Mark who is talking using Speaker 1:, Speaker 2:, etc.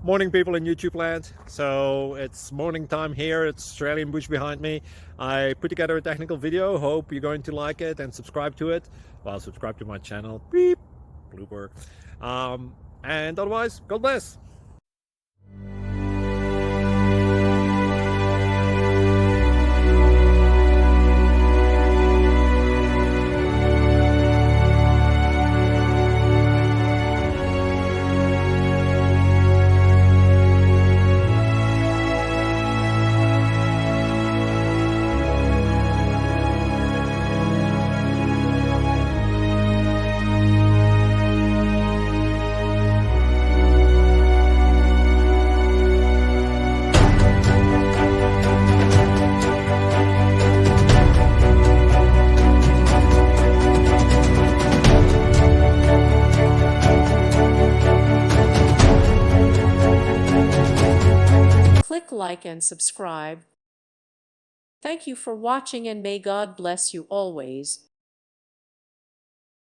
Speaker 1: Morning, people in YouTube land. So it's morning time here. It's Australian bush behind me. I put together a technical video. Hope you're going to like it and subscribe to it. Well, subscribe to my channel. Beep. Blooper. And otherwise, God bless.
Speaker 2: Click like and subscribe. Thank you for watching and may God bless you always.